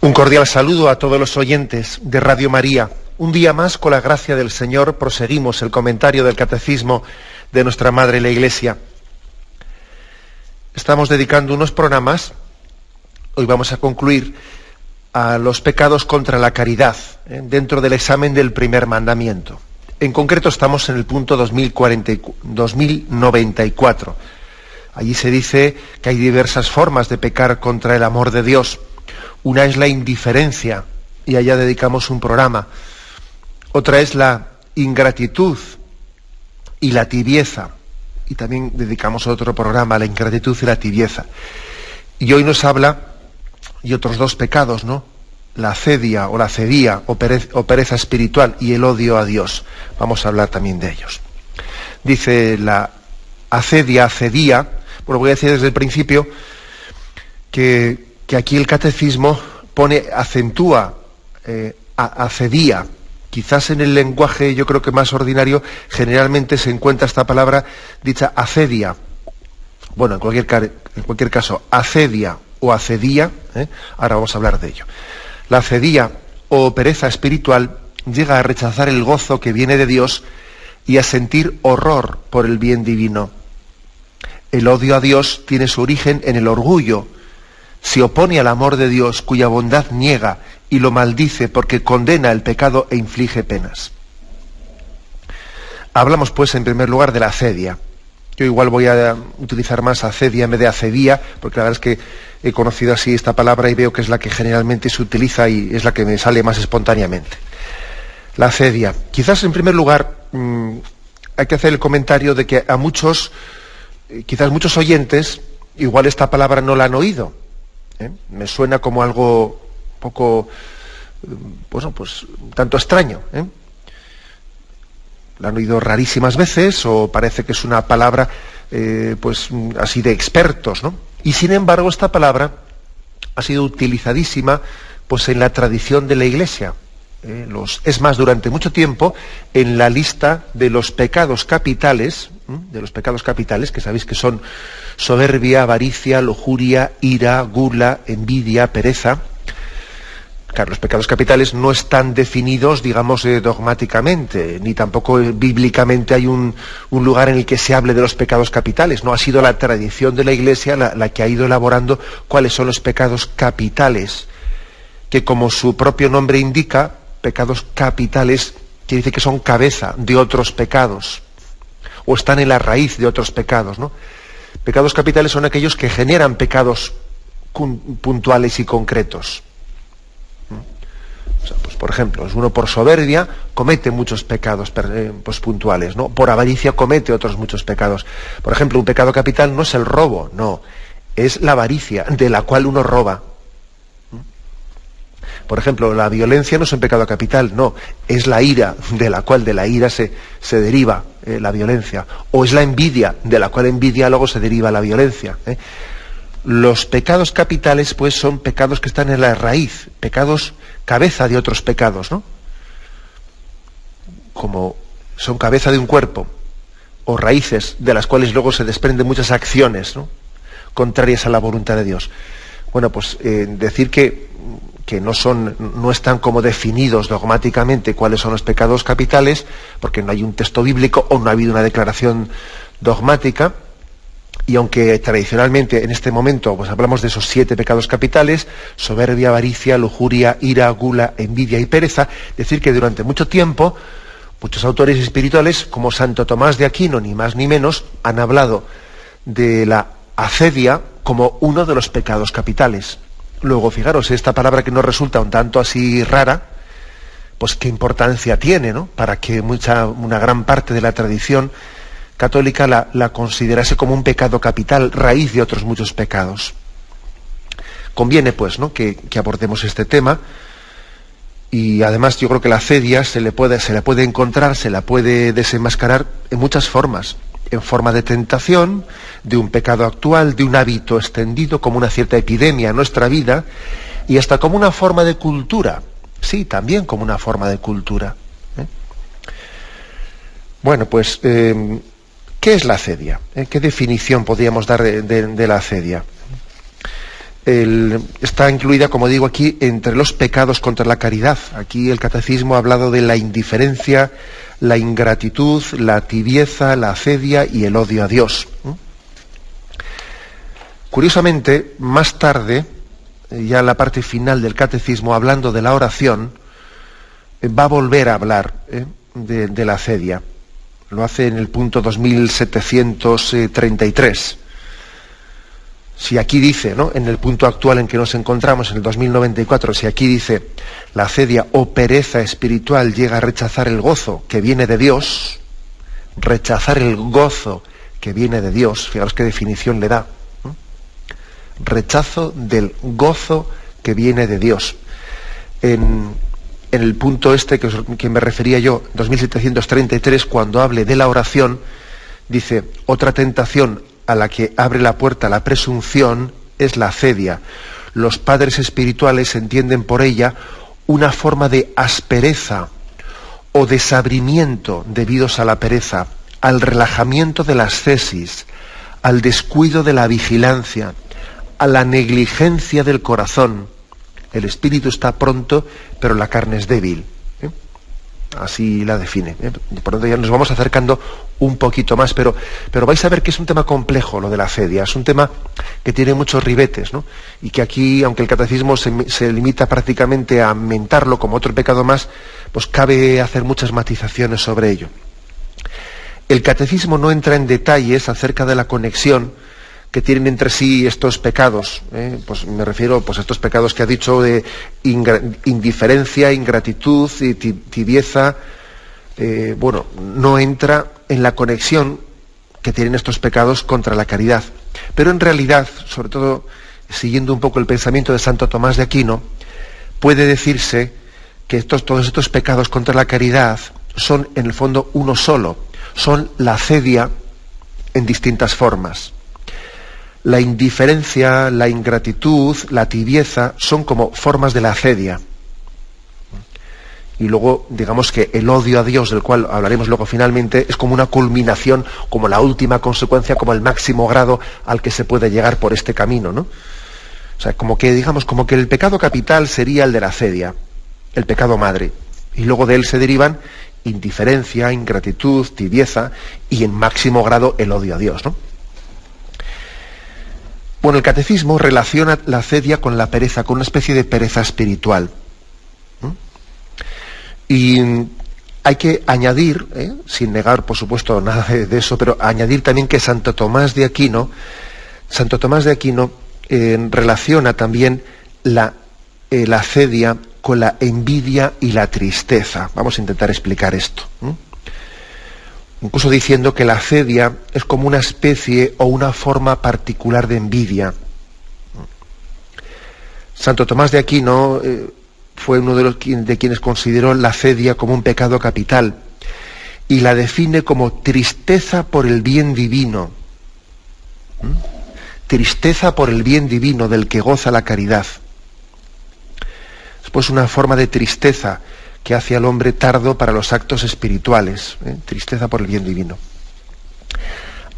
Un cordial saludo a todos los oyentes de Radio María. Un día más, con la gracia del Señor, proseguimos el comentario del Catecismo de nuestra Madre la Iglesia. Estamos dedicando unos programas, hoy vamos a concluir, a los pecados contra la caridad, dentro del examen del primer mandamiento. En concreto estamos en el punto 2094. Allí se dice que hay diversas formas de pecar contra el amor de Dios. Una es la indiferencia, y allá dedicamos un programa. Otra es la ingratitud y la tibieza, y también dedicamos otro programa a la ingratitud y la tibieza. Y hoy nos habla, y otros dos pecados, ¿no? La acedia o pereza espiritual y el odio a Dios. Vamos a hablar también de ellos. Dice la acedia, bueno, voy a decir desde el principio que aquí el catecismo acentúa acedia. Quizás en el lenguaje, yo creo que más ordinario, generalmente se encuentra esta palabra dicha acedia. Bueno, en cualquier caso, acedia o acedía, ahora vamos a hablar de ello. La acedia o pereza espiritual llega a rechazar el gozo que viene de Dios y a sentir horror por el bien divino. El odio a Dios tiene su origen en el orgullo. Se opone al amor de Dios, cuya bondad niega y lo maldice porque condena el pecado e inflige penas. Hablamos pues en primer lugar de la acedia. Yo igual voy a utilizar más acedia en vez de acedía, porque la verdad es que he conocido así esta palabra y veo que es la que generalmente se utiliza y es la que me sale más espontáneamente. La acedia. Quizás en primer lugar hay que hacer el comentario de que a muchos oyentes igual esta palabra no la han oído. Me suena como algo poco, pues tanto extraño. La han oído rarísimas veces o parece que es una palabra pues así de expertos, ¿no? Y sin embargo esta palabra ha sido utilizadísima pues en la tradición de la Iglesia. Es más, durante mucho tiempo en la lista de los pecados capitales, que sabéis que son soberbia, avaricia, lujuria, ira, gula, envidia, pereza. Claro, los pecados capitales no están definidos, digamos, dogmáticamente, ni tampoco bíblicamente hay un lugar en el que se hable de los pecados capitales. No ha sido la tradición de la Iglesia la que ha ido elaborando cuáles son los pecados capitales, que como su propio nombre indica, pecados capitales quiere decir que son cabeza de otros pecados, o están en la raíz de otros pecados, ¿no? Pecados capitales son aquellos que generan pecados puntuales y concretos. O sea, pues, por ejemplo, uno por soberbia comete muchos pecados pues, puntuales, ¿no? Por avaricia comete otros muchos pecados. Por ejemplo, un pecado capital no es el robo, no, es la avaricia, de la cual uno roba. Por ejemplo, la violencia no es un pecado capital, no, es la ira, de la cual de la ira se deriva la violencia. O es la envidia, de la cual envidia luego se deriva la violencia. Los pecados capitales, pues, son pecados que están en la raíz, pecados cabeza de otros pecados, ¿no? Como son cabeza de un cuerpo, o raíces de las cuales luego se desprenden muchas acciones, ¿no?, contrarias a la voluntad de Dios. Bueno, pues decir que no están como definidos dogmáticamente cuáles son los pecados capitales, porque no hay un texto bíblico o no ha habido una declaración dogmática. Y aunque tradicionalmente en este momento pues hablamos de esos 7 pecados capitales, soberbia, avaricia, lujuria, ira, gula, envidia y pereza, decir que durante mucho tiempo muchos autores espirituales, como Santo Tomás de Aquino, ni más ni menos, han hablado de la acedia como uno de los pecados capitales. Luego, fijaros, esta palabra que nos resulta un tanto así rara, pues qué importancia tiene, ¿no?, para que una gran parte de la tradición católica la considerase como un pecado capital, raíz de otros muchos pecados. Conviene, pues, ¿no?, que abordemos este tema, y además yo creo que la acedia se la puede encontrar, se la puede desenmascarar en muchas formas. En forma de tentación, de un pecado actual, de un hábito extendido, como una cierta epidemia en nuestra vida, y hasta como una forma de cultura. Sí, también como una forma de cultura. Bueno, pues, ¿qué es la acedia? ¿Qué definición podríamos dar de la acedia? está incluida, como digo aquí, entre los pecados contra la caridad. Aquí el catecismo ha hablado de la indiferencia, la ingratitud, la tibieza, la acedia y el odio a Dios. Curiosamente, más tarde, ya en la parte final del catecismo, hablando de la oración, va a volver a hablar de la acedia. Lo hace en el punto 2733. Si aquí dice, ¿no?, en el punto actual en que nos encontramos, en el 2094, si aquí dice la acedia o pereza espiritual llega a rechazar el gozo que viene de Dios, rechazar el gozo que viene de Dios, fijaros qué definición le da, rechazo del gozo que viene de Dios. En el punto que me refería yo, 2733, cuando hable de la oración, dice, otra tentación a la que abre la puerta la presunción es la acedia. Los padres espirituales entienden por ella una forma de aspereza o desabrimiento debidos a la pereza, al relajamiento de la ascesis, al descuido de la vigilancia, a la negligencia del corazón. El espíritu está pronto, pero la carne es débil. Así la define. Por lo tanto, ya nos vamos acercando un poquito más, pero vais a ver que es un tema complejo lo de la acedia, es un tema que tiene muchos ribetes, ¿no? Y que aquí, aunque el catecismo se limita prácticamente a mentarlo como otro pecado más, pues cabe hacer muchas matizaciones sobre ello. El catecismo no entra en detalles acerca de la conexión que tienen entre sí estos pecados, pues me refiero pues, a estos pecados que ha dicho de indiferencia, ingratitud y tibieza. No entra en la conexión que tienen estos pecados contra la caridad. Pero en realidad, sobre todo siguiendo un poco el pensamiento de Santo Tomás de Aquino, puede decirse que todos estos pecados contra la caridad son en el fondo uno solo, son la acedia en distintas formas. La indiferencia, la ingratitud, la tibieza son como formas de la acedia. Y luego, digamos que el odio a Dios, del cual hablaremos luego finalmente, es como una culminación, como la última consecuencia, como el máximo grado al que se puede llegar por este camino, ¿no? O sea, como que el pecado capital sería el de la acedia, el pecado madre. Y luego de él se derivan indiferencia, ingratitud, tibieza y en máximo grado el odio a Dios, ¿no? Bueno, el catecismo relaciona la acedia con la pereza, con una especie de pereza espiritual. Y hay que añadir, sin negar por supuesto nada de eso, pero añadir también que Santo Tomás de Aquino relaciona también la acedia con la envidia y la tristeza. Vamos a intentar explicar esto. Incluso diciendo que la acedia es como una especie o una forma particular de envidia. Santo Tomás de Aquino fue uno de quienes consideró la acedia como un pecado capital y la define como tristeza por el bien divino. Tristeza por el bien divino del que goza la caridad. Es pues una forma de tristeza que hace al hombre tardo para los actos espirituales, tristeza por el bien divino.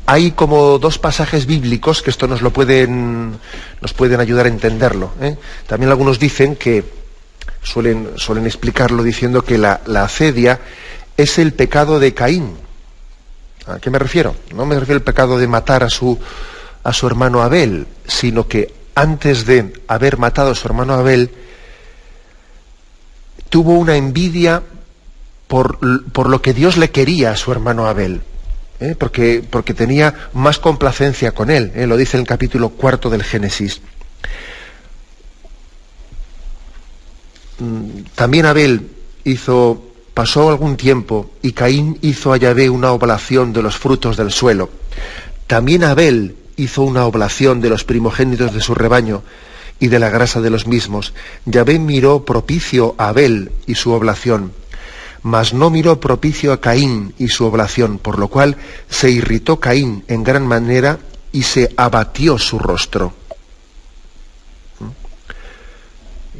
Hay como dos pasajes bíblicos que esto nos pueden ayudar a entenderlo. También algunos dicen que suelen explicarlo diciendo que la acedia es el pecado de Caín. ¿A qué me refiero? No me refiero al pecado de matar a su hermano Abel, sino que antes de haber matado a su hermano Abel, tuvo una envidia por lo que Dios le quería a su hermano Abel, porque tenía más complacencia con él, lo dice en el capítulo 4 del Génesis. También Abel pasó algún tiempo y Caín hizo a Yahvé una oblación de los frutos del suelo. También Abel hizo una oblación de los primogénitos de su rebaño y de la grasa de los mismos. Yahvé miró propicio a Abel y su oblación, mas no miró propicio a Caín y su oblación, por lo cual se irritó Caín en gran manera y se abatió su rostro.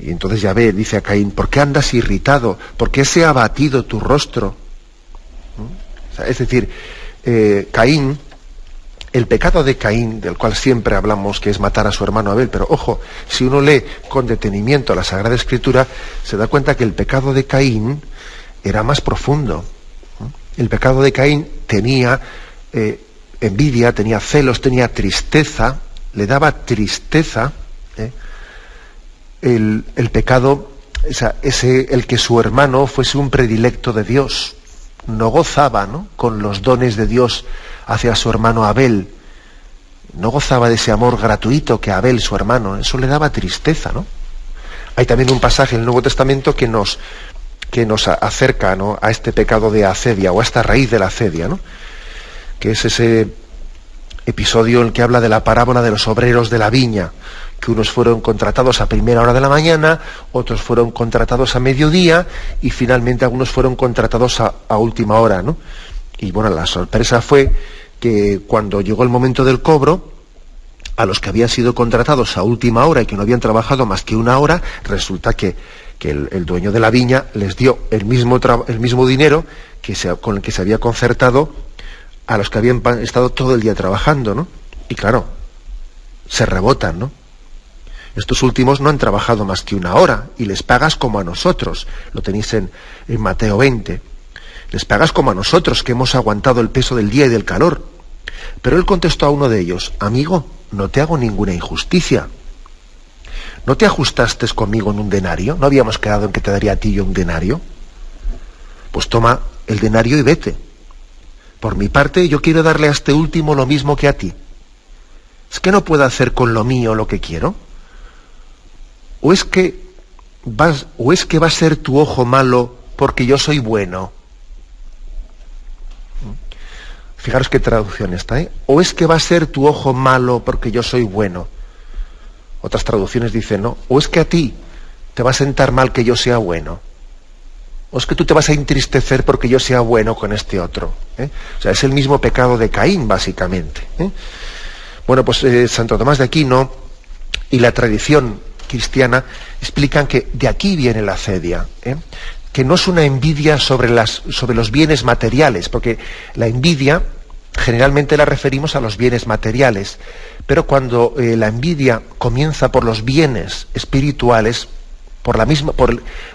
Y entonces Yahvé dice a Caín: ¿por qué andas irritado? ¿Por qué se ha abatido tu rostro? O sea, es decir, Caín el pecado de Caín, del cual siempre hablamos que es matar a su hermano Abel, pero ojo, si uno lee con detenimiento la Sagrada Escritura, se da cuenta que el pecado de Caín era más profundo. El pecado de Caín tenía envidia, tenía celos, tenía tristeza, le daba tristeza. El pecado, el que su hermano fuese un predilecto de Dios. No gozaba, ¿no?, con los dones de Dios hacia su hermano Abel. No gozaba de ese amor gratuito que Abel, su hermano. Eso le daba tristeza, ¿no? Hay también un pasaje en el Nuevo Testamento que nos acerca, ¿no?, a este pecado de acedia, o a esta raíz de la acedia, ¿no?, que es ese episodio en el que habla de la parábola de los obreros de la viña, que unos fueron contratados a primera hora de la mañana, otros fueron contratados a mediodía y finalmente algunos fueron contratados a última hora, ¿no? Y bueno, la sorpresa fue que cuando llegó el momento del cobro, a los que habían sido contratados a última hora y que no habían trabajado más que una hora, resulta que el dueño de la viña les dio el mismo dinero con el que se había concertado a los que habían estado todo el día trabajando, ¿no? Y claro, se rebotan, ¿no? Estos últimos no han trabajado más que una hora y les pagas como a nosotros. Lo tenéis en Mateo 20. Les pagas como a nosotros, que hemos aguantado el peso del día y del calor. Pero él contestó a uno de ellos: amigo, no te hago ninguna injusticia. ¿No te ajustaste conmigo en un denario? ¿No habíamos quedado en que te daría a ti yo un denario? Pues toma el denario y vete. Por mi parte, yo quiero darle a este último lo mismo que a ti. ¿Es que no puedo hacer con lo mío lo que quiero? ¿O es que va a ser tu ojo malo porque yo soy bueno? Fijaros qué traducción está, ¿eh? ¿O es que va a ser tu ojo malo porque yo soy bueno? Otras traducciones dicen, no. ¿O es que a ti te va a sentar mal que yo sea bueno? ¿O es que tú te vas a entristecer porque yo sea bueno con este otro? O sea, es el mismo pecado de Caín, básicamente. Bueno, pues Santo Tomás de Aquino y la tradición cristiana explican que de aquí viene la acedia, que no es una envidia sobre los bienes materiales, porque la envidia generalmente la referimos a los bienes materiales, pero cuando la envidia comienza por los bienes espirituales, por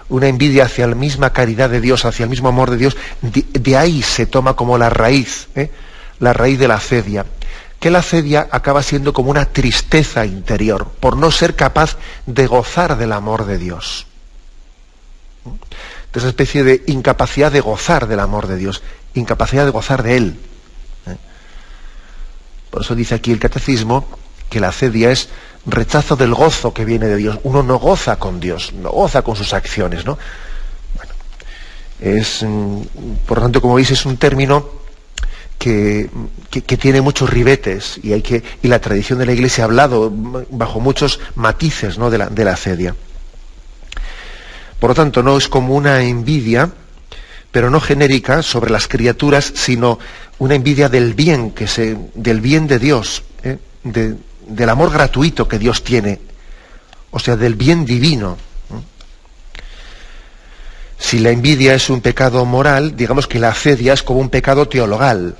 una envidia hacia la misma caridad de Dios, hacia el mismo amor de Dios, de ahí se toma como la raíz de la acedia, que la acedia acaba siendo como una tristeza interior por no ser capaz de gozar del amor de Dios. De esa especie de incapacidad de gozar del amor de Dios, incapacidad de gozar de Él. Por eso dice aquí el Catecismo que la acedia es rechazo del gozo que viene de Dios. Uno no goza con Dios, no goza con sus acciones, ¿no? Bueno, por lo tanto, como veis, es un término que tiene muchos ribetes y la tradición de la Iglesia ha hablado bajo muchos matices, ¿no?, de la acedia. Por lo tanto, no es como una envidia, pero no genérica, sobre las criaturas, sino una envidia del bien, del bien de Dios, del amor gratuito que Dios tiene, o sea, del bien divino. Si la envidia es un pecado moral, digamos que la acedia es como un pecado teologal,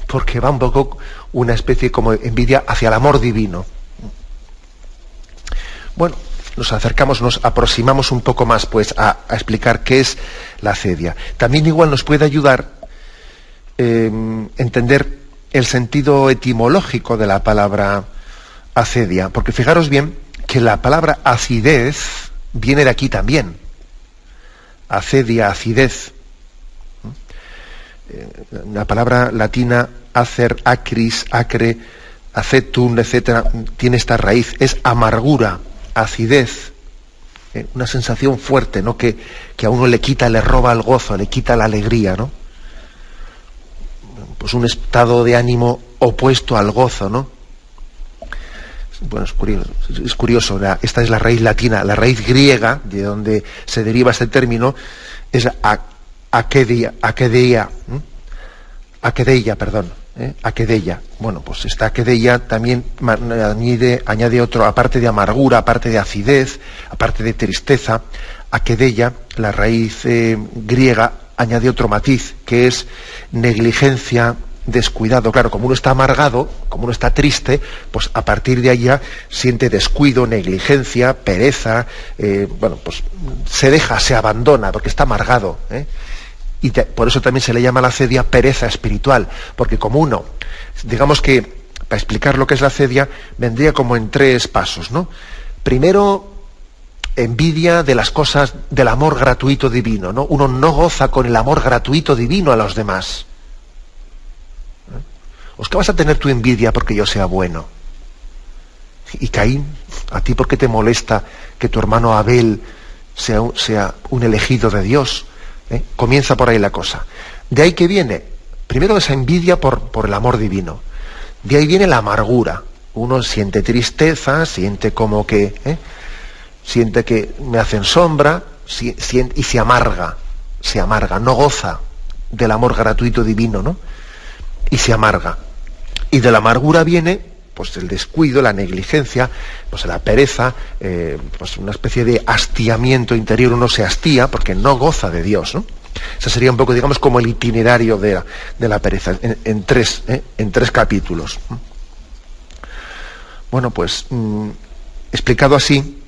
porque va un poco una especie como envidia hacia el amor divino. Bueno, nos aproximamos un poco más pues a explicar qué es la acedia. También igual nos puede ayudar entender el sentido etimológico de la palabra acedia, porque fijaros bien que la palabra acidez viene de aquí también. Acedia, acidez. La palabra latina acer, acris, acre, acetum, etcétera, tiene esta raíz, es amargura, acidez, una sensación fuerte, ¿no?, que a uno le roba el gozo, le quita la alegría, ¿no? Pues un estado de ánimo opuesto al gozo, ¿no? Bueno, es curioso, esta es la raíz latina. La raíz griega, de donde se deriva este término, es akedeia. Bueno, pues esta akedeia también añade otro, aparte de amargura, aparte de acidez, aparte de tristeza, akedeia, la raíz griega, añade otro matiz, que es negligencia, descuidado. Claro, como uno está amargado, como uno está triste, pues a partir de ahí ya siente descuido, negligencia, pereza, pues se deja, se abandona, porque está amargado, ¿eh? Y por eso también se le llama a la acedia pereza espiritual, porque como uno, digamos que, para explicar lo que es la acedia, vendría como en 3 pasos, ¿no? Primero, envidia de las cosas del amor gratuito divino, ¿no? Uno no goza con el amor gratuito divino a los demás. ¿O es que vas a tener tu envidia porque yo sea bueno? Y Caín, ¿a ti por qué te molesta que tu hermano Abel sea un elegido de Dios? Comienza por ahí la cosa. De ahí que viene, primero esa envidia por el amor divino. De ahí viene la amargura. Uno siente tristeza, siente como que... siente que me hacen sombra, y se amarga, no goza del amor gratuito divino, ¿no? Y se amarga. Y de la amargura viene, pues, el descuido, la negligencia, pues la pereza, pues una especie de hastiamiento interior. Uno se hastía porque no goza de Dios, ¿no? Ese sería un poco, digamos, como el itinerario de la pereza, en 3 capítulos. Bueno, pues, explicado así,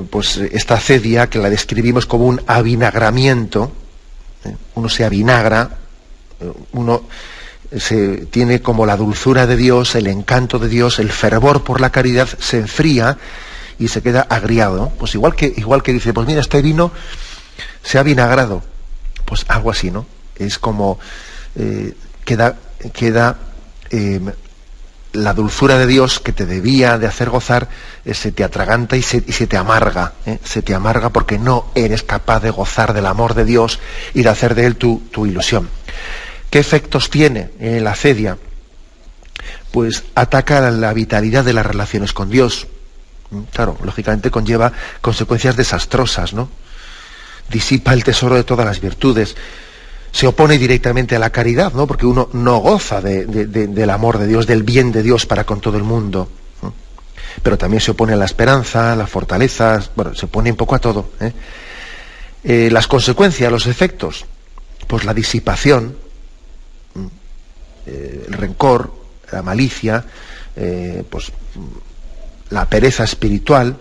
pues esta acedia, que la describimos como un avinagramiento, uno se avinagra, uno tiene como la dulzura de Dios, el encanto de Dios, el fervor por la caridad, se enfría y se queda agriado. Pues igual que dice, pues mira, este vino se ha vinagrado, pues algo así, ¿no? Es como queda la dulzura de Dios que te debía de hacer gozar, se te atraganta y se te amarga, se te amarga porque no eres capaz de gozar del amor de Dios y de hacer de él tu ilusión. ¿Qué efectos tiene la acedia? Pues ataca la vitalidad de las relaciones con Dios. Claro, lógicamente conlleva consecuencias desastrosas, ¿no? Disipa el tesoro de todas las virtudes. Se opone directamente a la caridad, ¿no? Porque uno no goza del amor de Dios, del bien de Dios para con todo el mundo, ¿no? Pero también se opone a la esperanza, a la fortaleza, bueno, se opone un poco a todo, ¿eh? Las consecuencias, los efectos, pues la disipación, el rencor, la malicia, pues la pereza espiritual,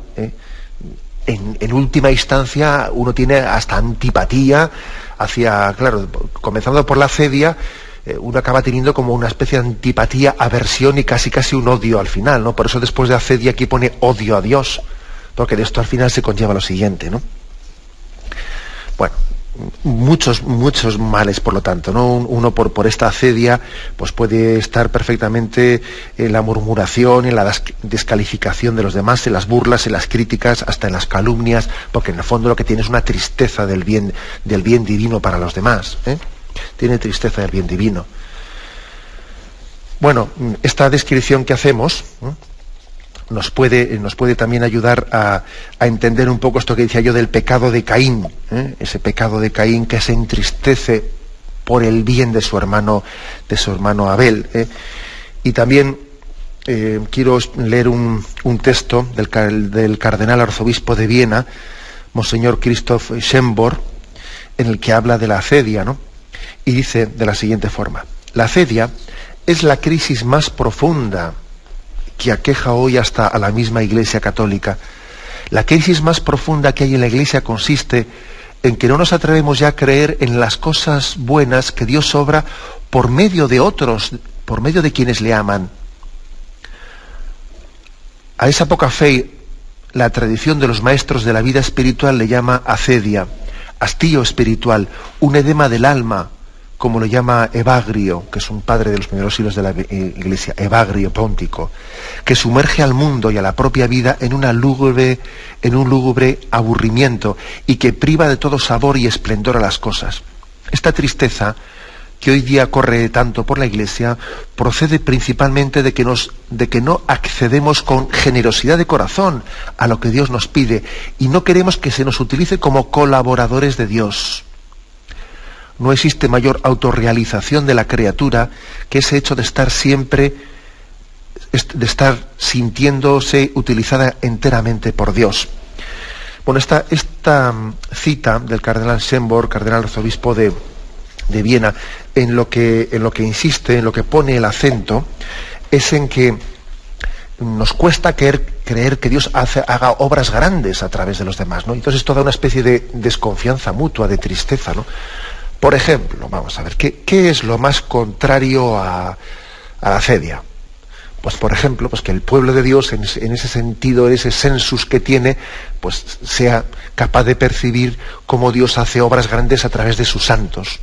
en última instancia uno tiene hasta antipatía hacia, claro, comenzando por la acedia, uno acaba teniendo como una especie de antipatía, aversión y casi un odio al final, ¿no? Por eso después de acedia aquí pone odio a Dios, porque de esto al final se conlleva lo siguiente, ¿no? Bueno, muchos males, por lo tanto, ¿no? Uno por esta acedia pues puede estar perfectamente en la murmuración, en la descalificación de los demás, en las burlas, en las críticas, hasta en las calumnias, porque en el fondo lo que tiene es una tristeza del bien divino para los demás, ¿eh? Tiene tristeza del bien divino. Bueno, esta descripción que hacemos, ¿eh?, nos puede también ayudar a entender un poco esto que decía yo del pecado de Caín, ¿eh? Ese pecado de Caín que se entristece por el bien de su hermano Abel, ¿eh? Y también quiero leer un texto del cardenal arzobispo de Viena, Monseñor Christoph Schembor, en el que habla de la acedia, ¿no? Y dice de la siguiente forma: la acedia es la crisis más profunda que aqueja hoy hasta a la misma Iglesia católica. La crisis más profunda que hay en la Iglesia consiste en que no nos atrevemos ya a creer en las cosas buenas que Dios obra por medio de otros, por medio de quienes le aman. A esa poca fe, la tradición de los maestros de la vida espiritual le llama acedia, hastío espiritual, un edema del alma, como lo llama Evagrio, que es un padre de los primeros siglos de la Iglesia, Evagrio Póntico, que sumerge al mundo y a la propia vida en un lúgubre aburrimiento y que priva de todo sabor y esplendor a las cosas. Esta tristeza, que hoy día corre tanto por la Iglesia, procede principalmente de que no accedemos con generosidad de corazón a lo que Dios nos pide y no queremos que se nos utilice como colaboradores de Dios. No existe mayor autorrealización de la criatura que ese hecho de estar siempre, de estar sintiéndose utilizada enteramente por Dios. Bueno, esta cita del cardenal Schembor, cardenal arzobispo de de Viena, en lo que insiste, en lo que pone el acento, es en que nos cuesta creer que Dios haga obras grandes a través de los demás, ¿no? Entonces esto da una especie de desconfianza mutua, de tristeza, ¿no? Por ejemplo, vamos a ver, ¿qué es lo más contrario a la acedia? Pues por ejemplo, pues que el pueblo de Dios, en ese sentido, en ese sensus que tiene, pues sea capaz de percibir cómo Dios hace obras grandes a través de sus santos.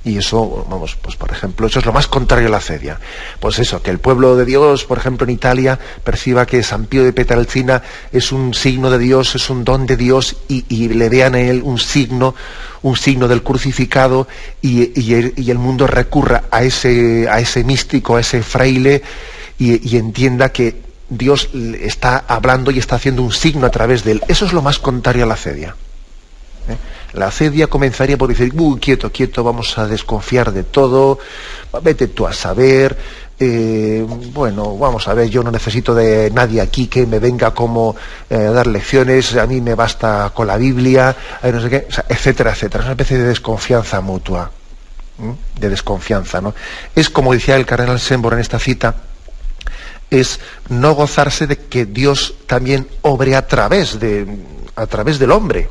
Y eso, vamos, pues por ejemplo, eso es lo más contrario a la acedia. Pues eso, que el pueblo de Dios, por ejemplo en Italia, perciba que San Pío de Pietrelcina es un signo de Dios, es un don de Dios, y le vean en él un signo del crucificado, y el mundo recurra a ese místico, a ese fraile, y entienda que Dios está hablando y está haciendo un signo a través de él. Eso es lo más contrario a la acedia. La acedia comenzaría por decir, quieto, vamos a desconfiar de todo, vete tú a saber, bueno, vamos a ver, yo no necesito de nadie aquí que me venga como a dar lecciones, a mí me basta con la Biblia, no sé qué, o sea, etcétera, etcétera. Es una especie de desconfianza mutua, de desconfianza, ¿no? Es como decía el cardenal Sembor en esta cita, es no gozarse de que Dios también obre a través del hombre.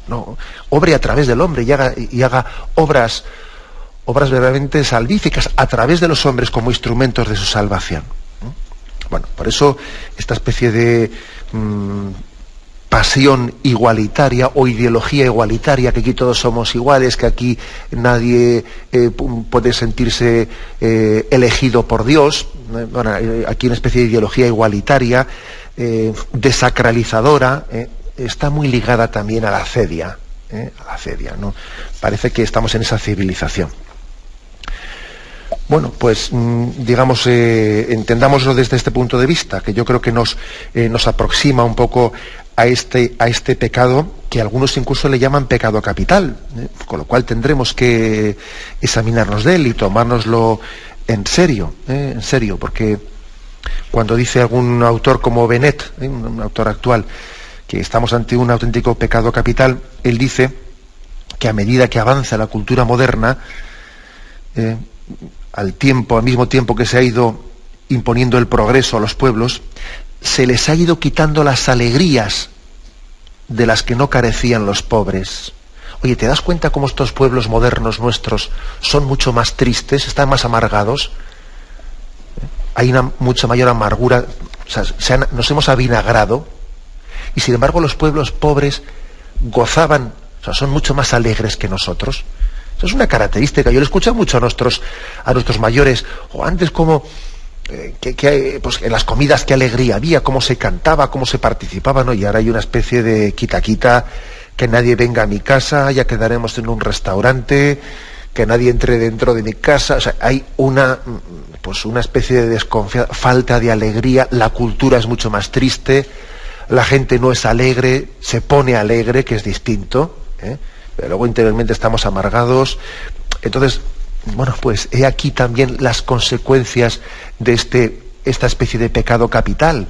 No, obre a través del hombre y haga obras verdaderamente salvíficas a través de los hombres como instrumentos de su salvación. Bueno, por eso esta especie de pasión igualitaria o ideología igualitaria, que aquí todos somos iguales, que aquí nadie puede sentirse elegido por Dios. Bueno, aquí una especie de ideología igualitaria, desacralizadora, está muy ligada también a la acedia, ¿no? Parece que estamos en esa civilización. Bueno, pues digamos, entendámoslo desde este punto de vista, que yo creo que nos aproxima un poco a este pecado, que algunos incluso le llaman pecado capital, con lo cual tendremos que examinarnos de él y tomárnoslo en serio, porque cuando dice algún autor como Benet, un autor actual, que estamos ante un auténtico pecado capital, él dice que a medida que avanza la cultura moderna, al mismo tiempo que se ha ido imponiendo el progreso a los pueblos, se les ha ido quitando las alegrías de las que no carecían los pobres. Oye, ¿te das cuenta cómo estos pueblos modernos nuestros son mucho más tristes, están más amargados? Hay una mucha mayor amargura, o sea, nos hemos avinagrado. Y sin embargo los pueblos pobres gozaban, o sea, son mucho más alegres que nosotros. Eso es una característica. Yo lo escucho mucho a nuestros mayores, o antes como pues en las comidas qué alegría había, cómo se cantaba, cómo se participaba, ¿no? Y ahora hay una especie de quita, que nadie venga a mi casa, ya quedaremos en un restaurante, que nadie entre dentro de mi casa. O sea, hay una especie de desconfianza, falta de alegría, la cultura es mucho más triste. La gente no es alegre, se pone alegre, que es distinto, pero luego interiormente estamos amargados. Entonces, bueno, pues he aquí también las consecuencias de esta especie de pecado capital,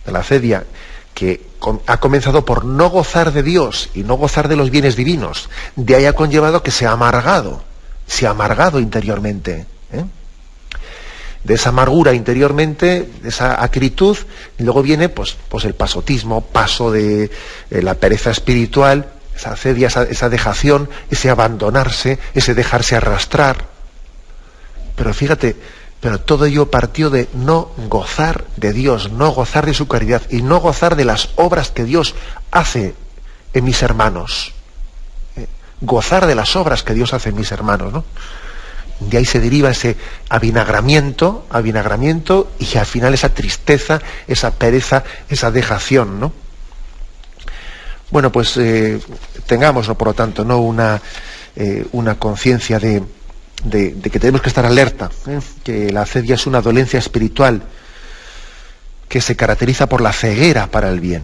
de la acedia, que ha comenzado por no gozar de Dios y no gozar de los bienes divinos. De ahí ha conllevado que se ha amargado interiormente, de esa amargura interiormente, de esa acritud, y luego viene pues el pasotismo, paso de la pereza espiritual, esa acedia, esa dejación, ese abandonarse, ese dejarse arrastrar. Pero fíjate, todo ello partió de no gozar de Dios, no gozar de su caridad y no gozar de las obras que Dios hace en mis hermanos. Gozar de las obras que Dios hace en mis hermanos, ¿no? De ahí se deriva ese avinagramiento, y al final esa tristeza, esa pereza, esa dejación, ¿no? Bueno, pues tengámoslo, por lo tanto, ¿no? una conciencia de que tenemos que estar alerta, que la acedia es una dolencia espiritual que se caracteriza por la ceguera para el bien,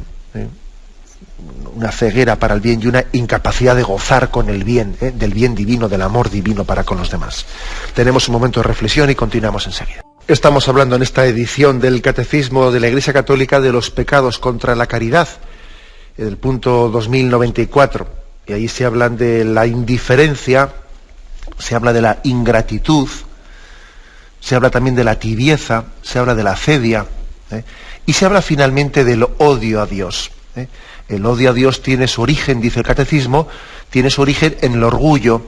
una ceguera para el bien y una incapacidad de gozar con el bien, del bien divino, del amor divino para con los demás. Tenemos un momento de reflexión y continuamos enseguida. Estamos hablando en esta edición del Catecismo de la Iglesia Católica de los pecados contra la caridad, el punto 2094. y ahí se habla de la indiferencia, se habla de la ingratitud, se habla también de la tibieza, se habla de la acedia, y se habla finalmente del odio a Dios. El odio a Dios tiene su origen, dice el Catecismo, tiene su origen en el orgullo.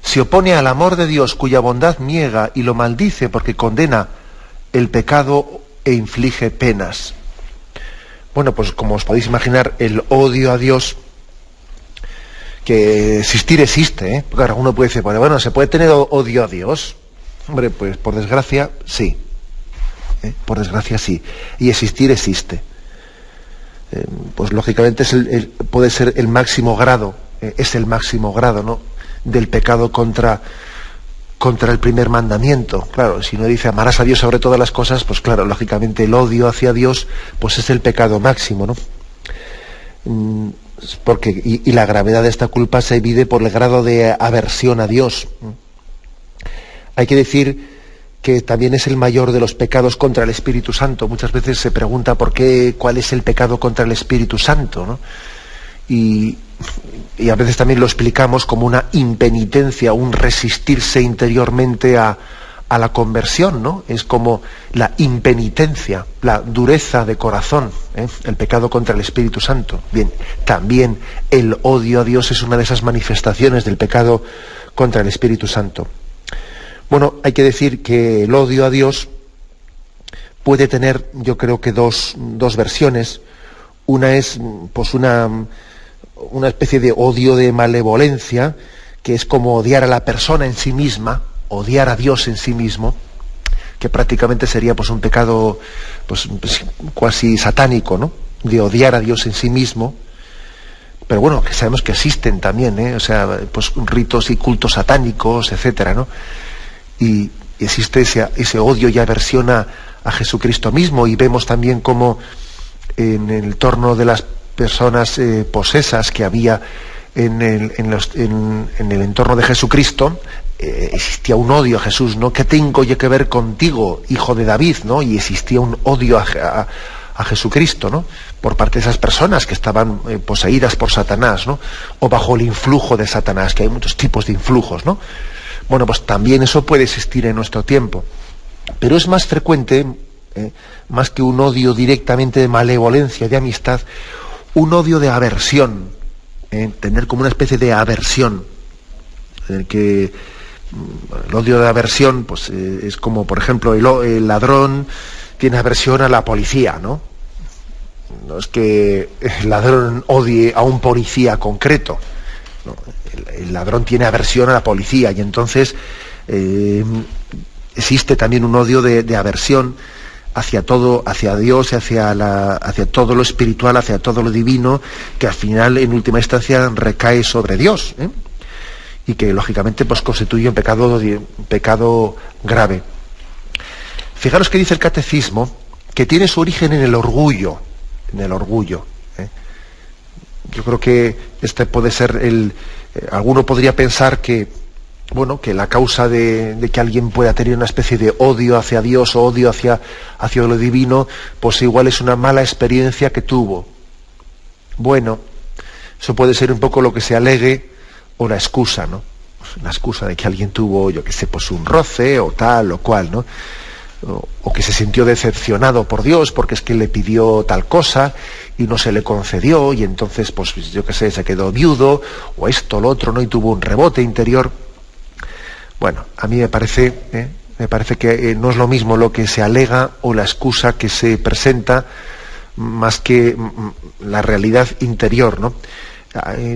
Se opone al amor de Dios, cuya bondad niega y lo maldice porque condena el pecado e inflige penas. Bueno, pues como os podéis imaginar, el odio a Dios, que existir existe, porque ahora uno puede decir, bueno, ¿se puede tener odio a Dios? Hombre, pues por desgracia, sí. Por desgracia, sí. Y existir existe. Pues lógicamente puede ser el máximo grado, es el máximo grado, ¿no?, del pecado contra el primer mandamiento. Claro, si uno dice amarás a Dios sobre todas las cosas, pues claro, lógicamente el odio hacia Dios pues es el pecado máximo, ¿no? Porque y la gravedad de esta culpa se mide por el grado de aversión a Dios. Hay que decir que también es el mayor de los pecados contra el Espíritu Santo. Muchas veces se pregunta cuál es el pecado contra el Espíritu Santo, ¿no? Y a veces también lo explicamos como una impenitencia, un resistirse interiormente a la conversión, ¿no? Es como la impenitencia, la dureza de corazón, el pecado contra el Espíritu Santo. Bien, también el odio a Dios es una de esas manifestaciones del pecado contra el Espíritu Santo. Bueno, hay que decir que el odio a Dios puede tener, yo creo que dos versiones. Una es pues una especie de odio de malevolencia, que es como odiar a la persona en sí misma, odiar a Dios en sí mismo, que prácticamente sería pues un pecado pues cuasi satánico, ¿no?, de odiar a Dios en sí mismo. Pero bueno, que sabemos que existen también, o sea, pues ritos y cultos satánicos, etcétera, ¿no? Y existe ese odio y aversión a Jesucristo mismo, y vemos también cómo en el torno de las personas posesas que había en el entorno de Jesucristo, existía un odio a Jesús, ¿no? ¿Qué tengo yo que ver contigo, hijo de David?, ¿no? Y existía un odio a Jesucristo, ¿no?, por parte de esas personas que estaban poseídas por Satanás, ¿no?, o bajo el influjo de Satanás, que hay muchos tipos de influjos, ¿no? Bueno, pues también eso puede existir en nuestro tiempo, pero es más frecuente, más que un odio directamente de malevolencia, de amistad, un odio de aversión, tener como una especie de aversión, que el odio de aversión pues es como, por ejemplo, el ladrón tiene aversión a la policía, ¿no? No es que el ladrón odie a un policía concreto, ¿no? El ladrón tiene aversión a la policía, y entonces existe también un odio de aversión hacia todo, hacia Dios, hacia todo lo espiritual, hacia todo lo divino, que al final, en última instancia, recae sobre Dios, y que lógicamente pues constituye un pecado grave. Fijaros que dice el Catecismo que tiene su origen en el orgullo. Yo creo que este puede ser alguno podría pensar que la causa de que alguien pueda tener una especie de odio hacia Dios o odio hacia lo divino, pues igual es una mala experiencia que tuvo. Bueno, eso puede ser un poco lo que se alegue, o la excusa, ¿no? La excusa de que alguien tuvo, yo qué sé, pues un roce o tal o cual, ¿no? O que se sintió decepcionado por Dios porque es que le pidió tal cosa y no se le concedió, y entonces, pues yo qué sé, se quedó viudo, o esto, lo otro, ¿no? Y tuvo un rebote interior. Bueno, a mí me parece que no es lo mismo lo que se alega o la excusa que se presenta, más que la realidad interior, ¿no?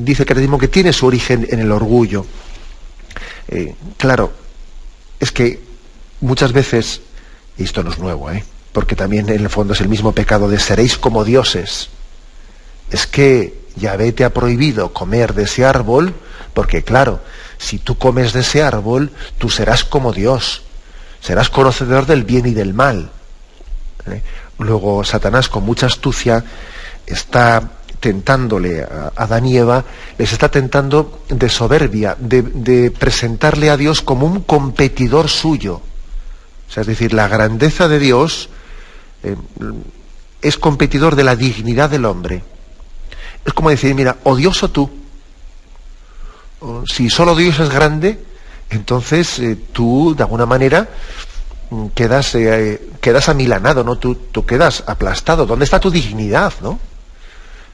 Dice el Catecismo que tiene su origen en el orgullo. Claro, es que muchas veces, y esto no es nuevo, porque también en el fondo es el mismo pecado de seréis como dioses. Es que Yahvé te ha prohibido comer de ese árbol, porque claro, si tú comes de ese árbol, tú serás como Dios, serás conocedor del bien y del mal. Luego Satanás, con mucha astucia, está tentándole a Adán y Eva, les está tentando de soberbia, de presentarle a Dios como un competidor suyo. O sea, es decir, la grandeza de Dios es competidor de la dignidad del hombre. Es como decir, mira, odioso tú, si solo Dios es grande, entonces tú, de alguna manera, quedas amilanado, ¿no? Tú quedas aplastado. ¿Dónde está tu dignidad, no?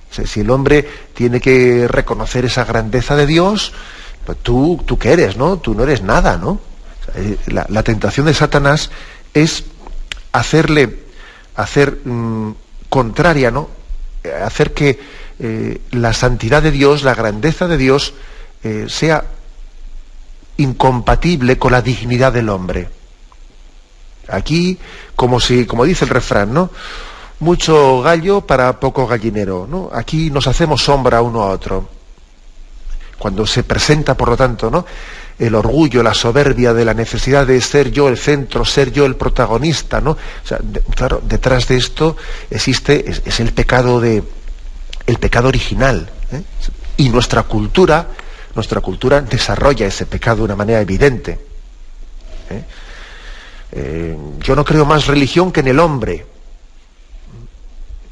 Si el hombre tiene que reconocer esa grandeza de Dios, pues tú qué eres, ¿no? Tú no eres nada, ¿no? La tentación de Satanás es hacer contraria, ¿no? Hacer que la santidad de Dios, la grandeza de Dios, sea incompatible con la dignidad del hombre. Aquí, como dice el refrán, ¿no? Mucho gallo para poco gallinero, ¿no? Aquí nos hacemos sombra uno a otro. Cuando se presenta, por lo tanto, ¿no?, el orgullo, la soberbia de la necesidad de ser yo el centro, ser yo el protagonista, ¿no? O sea, claro, detrás de esto existe, es el pecado original, ¿eh? Y nuestra cultura desarrolla ese pecado de una manera evidente, ¿eh? Yo no creo más religión que en el hombre.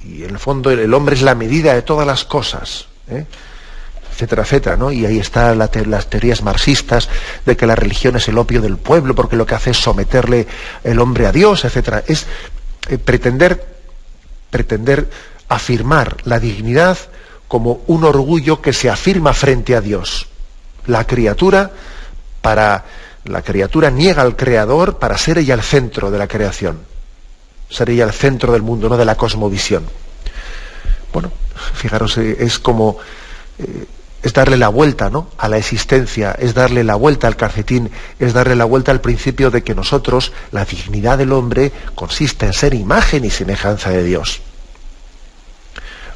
Y en el fondo el hombre es la medida de todas las cosas, ¿eh? Etcétera, etcétera, ¿no? Y ahí están las teorías marxistas de que la religión es el opio del pueblo porque lo que hace es someterle el hombre a Dios, etcétera. Es pretender afirmar la dignidad como un orgullo que se afirma frente a Dios. La criatura niega al Creador para ser ella el centro de la creación, ser ella el centro del mundo, no de la cosmovisión. Bueno, fijaros, es como es darle la vuelta, ¿no?, a la existencia, es darle la vuelta al calcetín, es darle la vuelta al principio de que nosotros, la dignidad del hombre consiste en ser imagen y semejanza de Dios.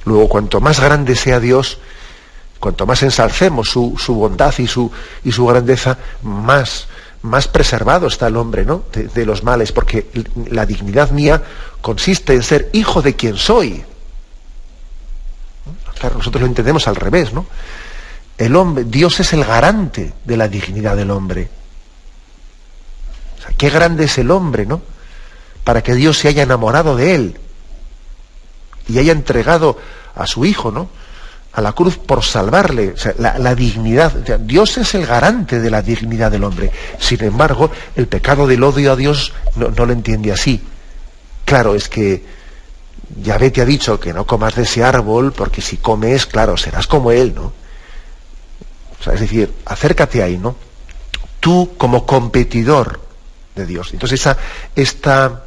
Luego, cuanto más grande sea Dios, cuanto más ensalcemos su bondad y su grandeza, más preservado está el hombre, ¿no?, de los males, porque la dignidad mía consiste en ser hijo de quien soy. Claro, nosotros lo entendemos al revés, ¿no? Dios es el garante de la dignidad del hombre. O sea, qué grande es el hombre, ¿no?, para que Dios se haya enamorado de él y haya entregado a su hijo, ¿no?, a la cruz por salvarle. O sea, la dignidad, o sea, Dios es el garante de la dignidad del hombre. Sin embargo, el pecado del odio a Dios no lo entiende así. Claro, es que Yahvé te ha dicho que no comas de ese árbol, porque si comes, claro, serás como él, ¿no? O sea, es decir, acércate ahí, ¿no? Tú como competidor de Dios. Entonces esta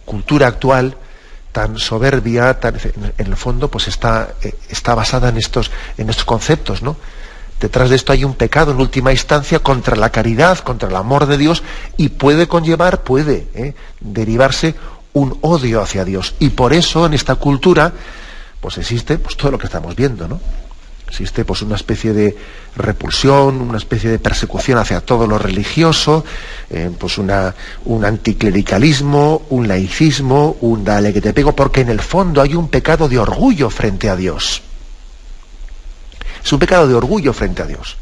cultura actual tan soberbia, en el fondo, pues está basada en estos conceptos, ¿no? Detrás de esto hay un pecado en última instancia contra la caridad, contra el amor de Dios, y puede derivarse un odio hacia Dios. Y por eso en esta cultura pues existe pues todo lo que estamos viendo, ¿no? Existe pues una especie de repulsión, una especie de persecución hacia todo lo religioso, pues un anticlericalismo, un laicismo, un dale que te pego, porque en el fondo hay un pecado de orgullo frente a Dios. Es un pecado de orgullo frente a Dios.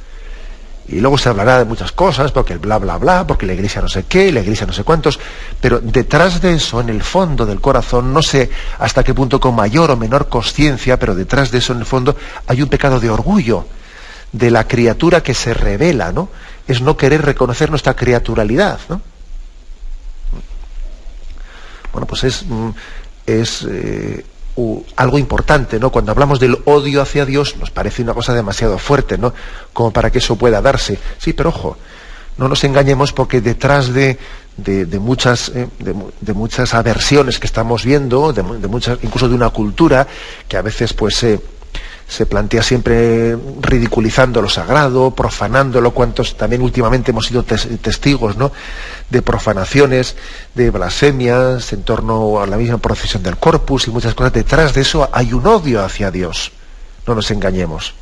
Y luego se hablará de muchas cosas, porque el bla, bla, bla, porque la iglesia no sé qué, la iglesia no sé cuántos, pero detrás de eso, en el fondo del corazón, no sé hasta qué punto con mayor o menor consciencia, pero detrás de eso, en el fondo, hay un pecado de orgullo, de la criatura que se revela, ¿no? Es no querer reconocer nuestra criaturalidad, ¿no? Bueno, pues es algo importante, ¿no? Cuando hablamos del odio hacia Dios, nos parece una cosa demasiado fuerte, ¿no?, como para que eso pueda darse. Sí, pero ojo, no nos engañemos, porque detrás de muchas aversiones que estamos viendo, de muchas, incluso de una cultura que a veces pues se plantea siempre ridiculizando lo sagrado, profanándolo, cuantos también últimamente hemos sido testigos, ¿no?, de profanaciones, de blasfemias en torno a la misma procesión del Corpus y muchas cosas. Detrás de eso hay un odio hacia Dios, no nos engañemos.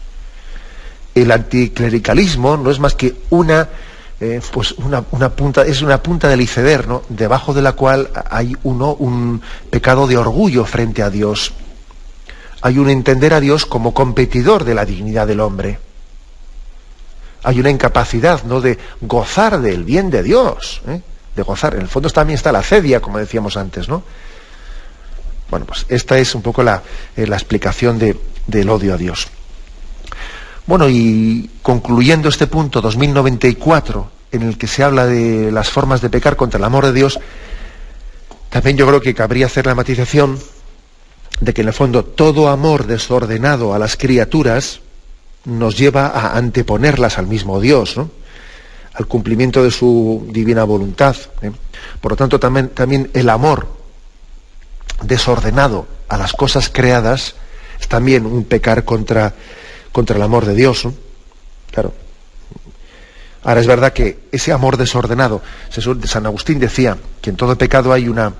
El anticlericalismo no es más que una punta, es una punta del iceberg, ¿no?, debajo de la cual hay un pecado de orgullo frente a Dios. Hay un entender a Dios como competidor de la dignidad del hombre. Hay una incapacidad, ¿no?, de gozar del bien de Dios, de gozar. En el fondo también está la acedia, como decíamos antes, ¿no? Bueno, pues esta es un poco la explicación del odio a Dios. Bueno, y concluyendo este punto 2094, en el que se habla de las formas de pecar contra el amor de Dios, también yo creo que cabría hacer la matización de que en el fondo todo amor desordenado a las criaturas nos lleva a anteponerlas al mismo Dios, ¿no?, al cumplimiento de su divina voluntad, ¿eh? Por lo tanto, también el amor desordenado a las cosas creadas es también un pecar contra el amor de Dios, ¿no? Claro. Ahora, es verdad que ese amor desordenado, San Agustín decía que en todo pecado hay una...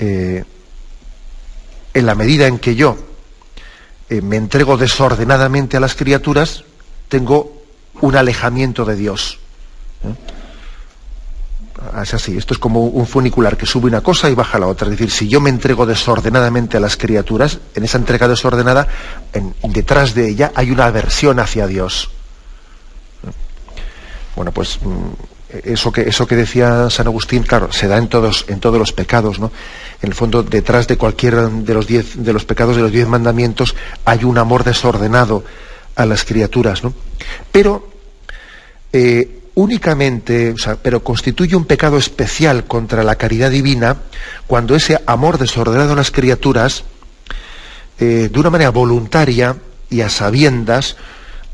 en la medida en que yo me entrego desordenadamente a las criaturas, tengo un alejamiento de Dios. Es así, esto es como un funicular que sube una cosa y baja la otra. Es decir, si yo me entrego desordenadamente a las criaturas, en esa entrega desordenada, detrás de ella hay una aversión hacia Dios. Bueno, pues eso que decía San Agustín, claro, se da en todos los pecados, ¿no? En el fondo, detrás de cualquiera de los pecados de los 10 mandamientos hay un amor desordenado a las criaturas, ¿no? Pero únicamente, pero constituye un pecado especial contra la caridad divina cuando ese amor desordenado a las criaturas, de una manera voluntaria y a sabiendas,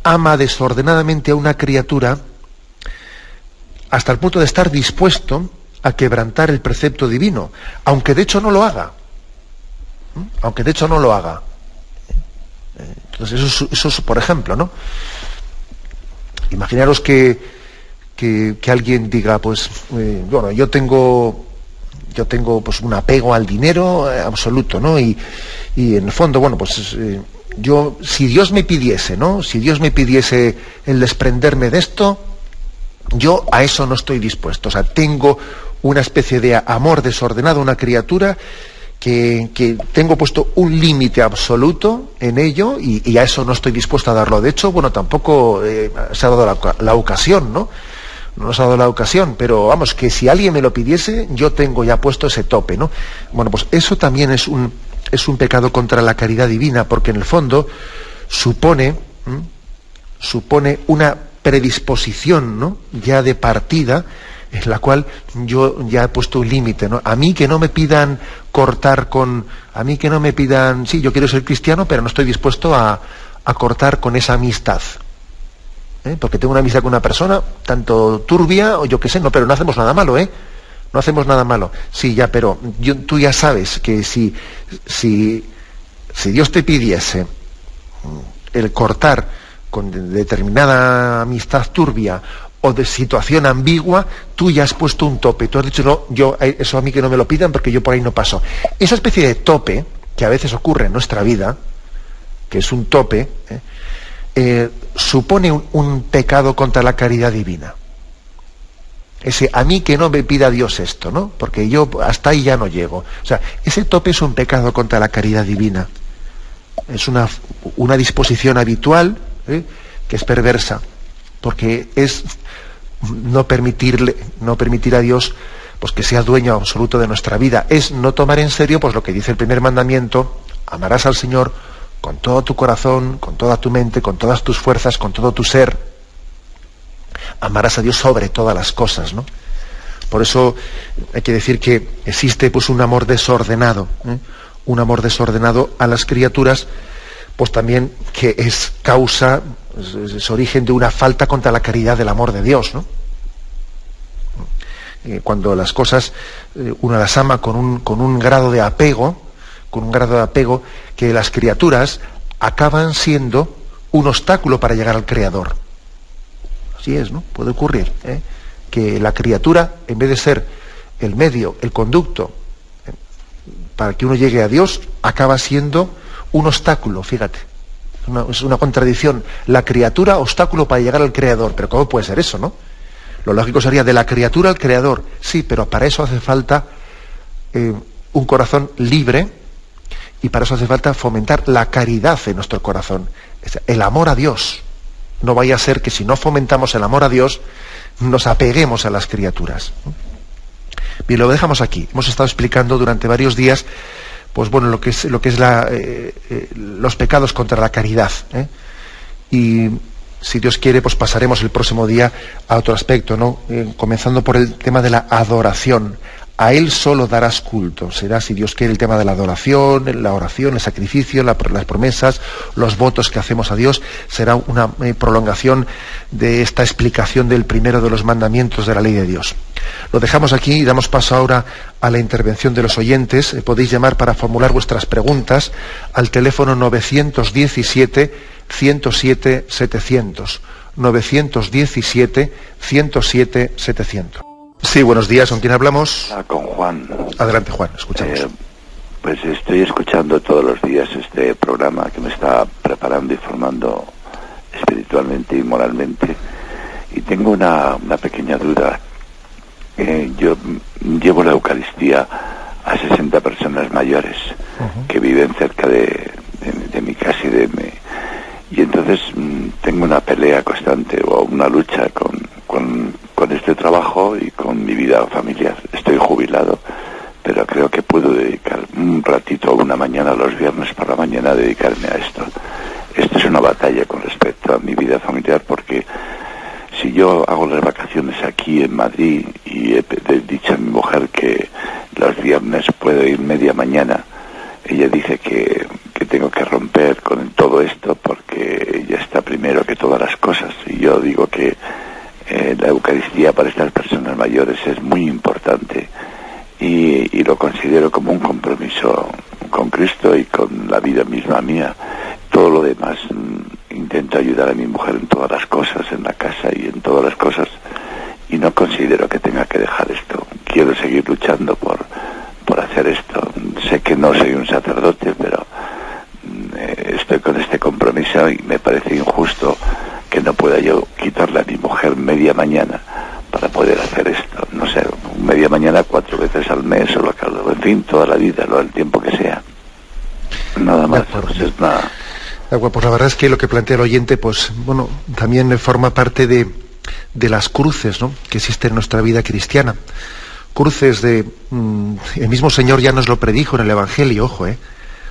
ama desordenadamente a una criatura hasta el punto de estar dispuesto a quebrantar el precepto divino, aunque de hecho no lo haga. Aunque de hecho no lo haga. Entonces eso es, por ejemplo, ¿no? Imaginaros que alguien diga, pues, bueno, yo tengo pues un apego al dinero absoluto, ¿no? Y en el fondo, bueno, pues yo, si Dios me pidiese, ¿no? Si Dios me pidiese el desprenderme de esto, yo a eso no estoy dispuesto. O sea, tengo una especie de amor desordenado a una criatura que tengo puesto un límite absoluto en ello y a eso no estoy dispuesto a darlo. De hecho, bueno, tampoco se ha dado la ocasión, ¿no? No nos ha dado la ocasión, pero vamos, que si alguien me lo pidiese, yo tengo ya puesto ese tope, ¿no? Bueno, pues eso también es un pecado contra la caridad divina, porque en el fondo supone una predisposición, ¿no?, ya de partida, en la cual yo ya he puesto un límite, ¿no? A mí que no me pidan sí, yo quiero ser cristiano, pero no estoy dispuesto a cortar con esa amistad. Porque tengo una amistad con una persona, tanto turbia, o yo qué sé, no, pero no hacemos nada malo, no hacemos nada malo. Sí, ya, pero tú ya sabes que si Dios te pidiese el cortar con determinada amistad turbia o de situación ambigua, tú ya has puesto un tope. Tú has dicho, no, yo eso a mí que no me lo pidan porque yo por ahí no paso. Esa especie de tope que a veces ocurre en nuestra vida, que es un tope, supone un pecado contra la caridad divina. Ese a mí que no me pida Dios esto, ¿no? Porque yo hasta ahí ya no llego. O sea, ese tope es un pecado contra la caridad divina. Es una disposición habitual, que es perversa, porque es no permitir a Dios pues que sea dueño absoluto de nuestra vida. Es no tomar en serio pues lo que dice el primer mandamiento: amarás al Señor con todo tu corazón, con toda tu mente, con todas tus fuerzas, con todo tu ser. Amarás a Dios sobre todas las cosas, ¿no? Por eso hay que decir que existe pues un amor desordenado, un amor desordenado a las criaturas, pues también que es causa, es origen de una falta contra la caridad del amor de Dios, ¿no? Cuando las cosas uno las ama con un grado de apego, que las criaturas acaban siendo un obstáculo para llegar al Creador. Así es, ¿no? Puede ocurrir, que la criatura, en vez de ser el medio, el conducto, para que uno llegue a Dios, acaba siendo un obstáculo, fíjate. Es una contradicción. La criatura, obstáculo para llegar al Creador. Pero ¿cómo puede ser eso, no? Lo lógico sería de la criatura al Creador. Sí, pero para eso hace falta un corazón libre, y para eso hace falta fomentar la caridad en nuestro corazón, el amor a Dios. No vaya a ser que si no fomentamos el amor a Dios, nos apeguemos a las criaturas. Bien, lo dejamos aquí. Hemos estado explicando durante varios días, pues bueno, lo que es los pecados contra la caridad. Y si Dios quiere, pues pasaremos el próximo día a otro aspecto, ¿no? Comenzando por el tema de la adoración. A Él solo darás culto. Será, si Dios quiere, el tema de la adoración, la oración, el sacrificio, las promesas, los votos que hacemos a Dios. Será una prolongación de esta explicación del primero de los mandamientos de la ley de Dios. Lo dejamos aquí y damos paso ahora a la intervención de los oyentes. Podéis llamar para formular vuestras preguntas al teléfono 917-107-700. 917-107-700. Sí, buenos días. ¿Con quién hablamos? Con Juan. Adelante, Juan, escuchamos. Pues estoy escuchando todos los días este programa que me está preparando y formando espiritualmente y moralmente. Y tengo una pequeña duda. Yo llevo la Eucaristía a 60 personas mayores que viven cerca de mi casa y de mí. Y entonces tengo una pelea constante o una lucha con este trabajo y con mi vida familiar. Estoy jubilado, pero creo que puedo dedicar un ratito, una mañana, los viernes por la mañana, a dedicarme a esto. Esto es una batalla con respecto a mi vida familiar, porque si yo hago las vacaciones aquí en Madrid y he dicho a mi mujer que los viernes puedo ir media mañana, ella dice que tengo que romper con todo esto porque ella está primero que todas las cosas. Y yo digo que la Eucaristía para estas personas mayores es muy importante y lo considero como un compromiso con Cristo y con la vida misma mía. Todo lo demás intento ayudar a mi mujer en todas las cosas, en la casa y en todas las cosas, y no considero que tenga que dejar esto. Quiero seguir luchando por hacer esto. Sé que no soy un sacerdote, pero estoy con este compromiso y me parece injusto que no pueda yo quitarle a mi mujer media mañana para poder hacer esto. No sé, media mañana 4 veces al mes o lo que, en fin, toda la vida, el tiempo que sea. Nada más. Pues es nada. Pues la verdad es que lo que plantea el oyente, pues bueno, también forma parte de las cruces, ¿no?, que existen en nuestra vida cristiana. Cruces el mismo Señor ya nos lo predijo en el Evangelio, ojo,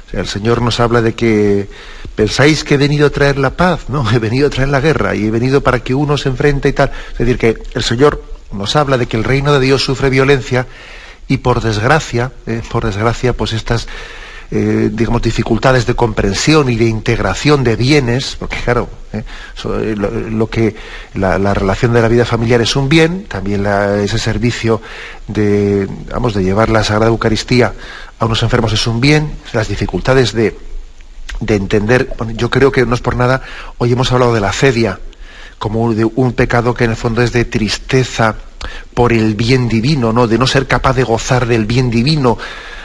O sea, el Señor nos habla de que pensáis que he venido a traer la paz, no, he venido a traer la guerra y he venido para que uno se enfrente y tal. Es decir, que el Señor nos habla de que el reino de Dios sufre violencia y por desgracia, pues estas digamos, dificultades de comprensión y de integración de bienes, porque claro, la relación de la vida familiar es un bien, también ese servicio de llevar la Sagrada Eucaristía a unos enfermos es un bien, las dificultades de entender. Bueno, yo creo que no es por nada, hoy hemos hablado de la acedia como de un pecado que en el fondo es de tristeza por el bien divino, ¿no?, de no ser capaz de gozar del bien divino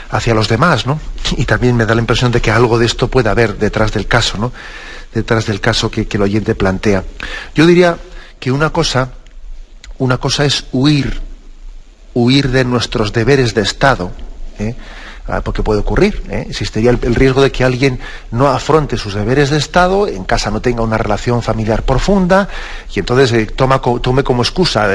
hacia los demás, ¿no? Y también me da la impresión de que algo de esto puede haber detrás del caso, ¿no?, detrás del caso que el oyente plantea. Yo diría que una cosa es huir de nuestros deberes de Estado, porque puede ocurrir, existiría el riesgo de que alguien no afronte sus deberes de Estado, en casa no tenga una relación familiar profunda, y entonces tome como excusa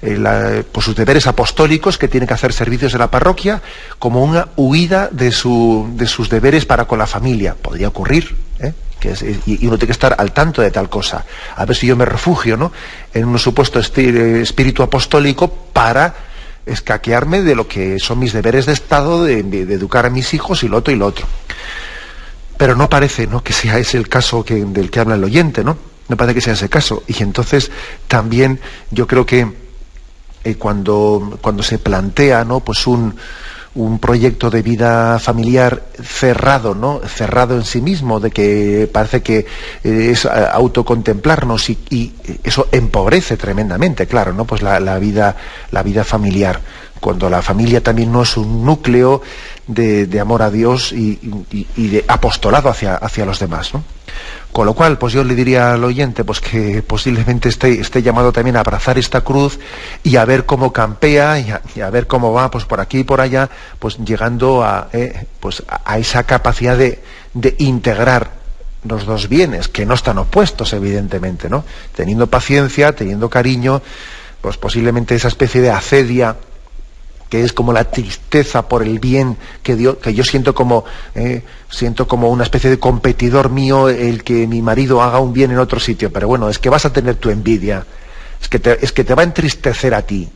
pues sus deberes apostólicos, que tiene que hacer servicios de la parroquia, como una huida de sus deberes para con la familia. Podría ocurrir, y uno tiene que estar al tanto de tal cosa. A ver si yo me refugio, ¿no?, en un supuesto espíritu apostólico para escaquearme de lo que son mis deberes de Estado, de educar a mis hijos y lo otro y lo otro. Pero no parece, ¿no?, que sea ese el caso del que habla el oyente, ¿no? No parece que sea ese caso. Y entonces también yo creo que cuando se plantea, ¿no?, pues un proyecto de vida familiar cerrado, ¿no?, cerrado en sí mismo, de que parece que es autocontemplarnos y eso empobrece tremendamente, claro, ¿no?, pues la vida familiar, cuando la familia también no es un núcleo de amor a Dios y de apostolado hacia los demás, ¿no? Con lo cual, pues yo le diría al oyente, pues que posiblemente esté llamado también a abrazar esta cruz y a ver cómo campea y a ver cómo va, pues por aquí y por allá, pues llegando a esa capacidad de integrar los dos bienes, que no están opuestos, evidentemente, ¿no? Teniendo paciencia, teniendo cariño, pues posiblemente esa especie de acedia que es como la tristeza por el bien que yo siento como una especie de competidor mío el que mi marido haga un bien en otro sitio. Pero bueno, es que vas a tener tu envidia, es que te va a entristecer a ti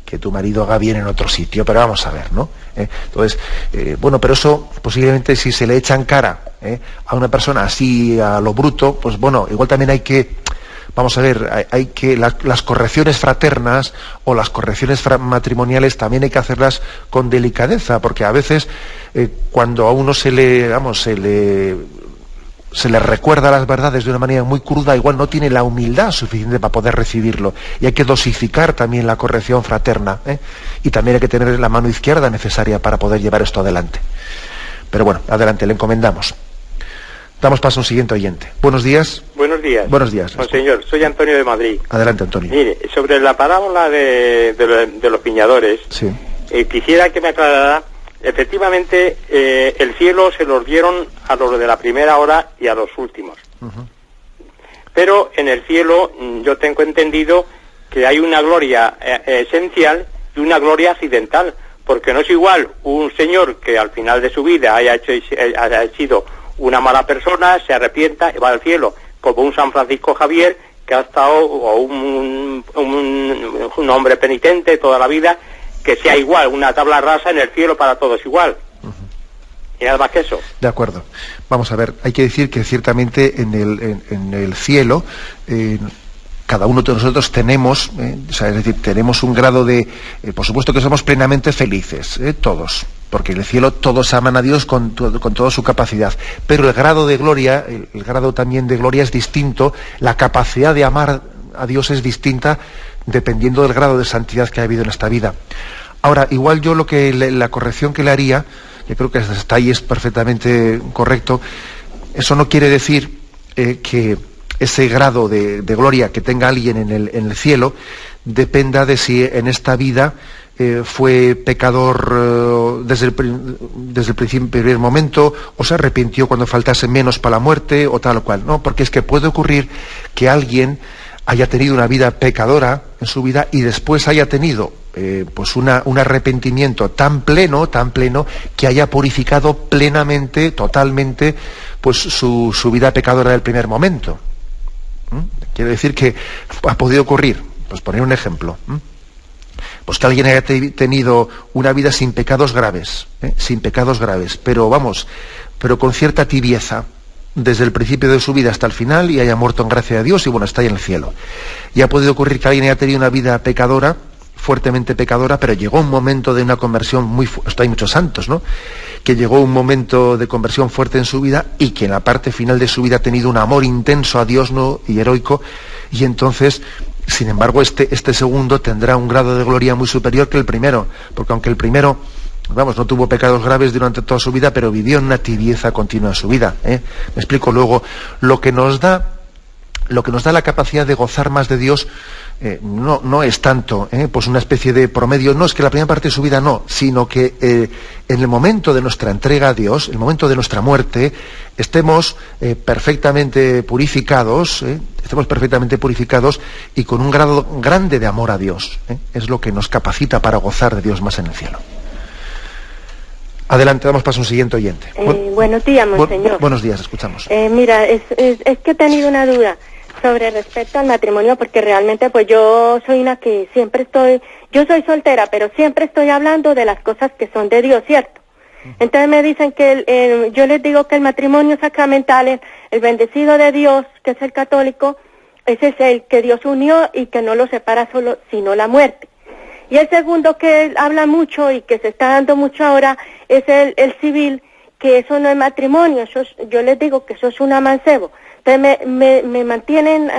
que tu marido haga bien en otro sitio, pero vamos a ver, ¿no? Entonces, pero eso posiblemente si se le echa en cara a una persona así a lo bruto, pues bueno, igual también hay que, vamos a ver, hay que las correcciones fraternas o las correcciones matrimoniales también hay que hacerlas con delicadeza, porque a veces cuando a uno se le recuerda las verdades de una manera muy cruda, igual no tiene la humildad suficiente para poder recibirlo. Y hay que dosificar también la corrección fraterna, y también hay que tener la mano izquierda necesaria para poder llevar esto adelante. Pero bueno, adelante, le encomendamos. Damos paso a un siguiente oyente. Buenos días. Buenos días. Buenos días. Monseñor, soy Antonio de Madrid. Adelante, Antonio. Mire, sobre la parábola de los piñadores, sí. Quisiera que me aclarara. Efectivamente, el cielo se los dieron a los de la primera hora y a los últimos. Uh-huh. Pero en el cielo yo tengo entendido que hay una gloria esencial y una gloria accidental, porque no es igual un señor que al final de su vida haya sido una mala persona, se arrepienta y va al cielo, como un San Francisco Javier que ha estado, o un hombre penitente toda la vida, que sea igual, una tabla rasa en el cielo para todos igual. Uh-huh. Y nada más que eso. De acuerdo. Vamos a ver, hay que decir que ciertamente en el cielo cada uno de nosotros tenemos, es decir, tenemos un grado de, por supuesto que somos plenamente felices, todos, porque en el cielo todos aman a Dios con toda su capacidad, pero el grado de gloria, el grado también de gloria es distinto, la capacidad de amar a Dios es distinta dependiendo del grado de santidad que ha habido en esta vida. Ahora, igual yo la corrección que le haría, que creo que hasta ahí es perfectamente correcto, eso no quiere decir que ese grado de gloria que tenga alguien en el cielo dependa de si en esta vida fue pecador desde el primer momento, o se arrepintió cuando faltase menos para la muerte, o tal o cual. No, porque es que puede ocurrir que alguien haya tenido una vida pecadora en su vida y después haya tenido pues un arrepentimiento tan pleno que haya purificado plenamente, totalmente, pues su vida pecadora del primer momento. Quiere decir que ha podido ocurrir, pues poner un ejemplo, pues que alguien haya tenido una vida sin pecados graves, pero con cierta tibieza desde el principio de su vida hasta el final, y haya muerto en gracia de Dios y bueno, está ahí en el cielo. Y ha podido ocurrir que alguien haya tenido una vida pecadora, fuertemente pecadora, pero llegó un momento de una conversión esto hay muchos santos, ¿no?, que llegó un momento de conversión fuerte en su vida y que en la parte final de su vida ha tenido un amor intenso a Dios, ¿no?, y heroico, y entonces, sin embargo, este segundo tendrá un grado de gloria muy superior que el primero, porque aunque el primero, no tuvo pecados graves durante toda su vida, pero vivió en una tibieza continua en su vida, Me explico. Luego, lo que nos da la capacidad de gozar más de Dios no es tanto pues una especie de promedio, no es que la primera parte de su vida no, sino que en el momento de nuestra entrega a Dios, el momento de nuestra muerte, estemos perfectamente purificados y con un grado grande de amor a Dios. Es lo que nos capacita para gozar de Dios más en el cielo. Adelante, damos paso a un siguiente oyente. Buenos días, monseñor. Buenos días, escuchamos. Mira, es que he tenido una duda sobre respecto al matrimonio, porque realmente pues yo soy una que yo soy soltera, pero siempre estoy hablando de las cosas que son de Dios, ¿cierto? Entonces me dicen que yo les digo que el matrimonio sacramental, el bendecido de Dios, que es el católico, ese es el que Dios unió y que no lo separa solo, sino la muerte. Y el segundo que él habla mucho y que se está dando mucho ahora es el civil, que eso no es matrimonio, yo les digo que eso es un amancebo. Entonces me mantienen,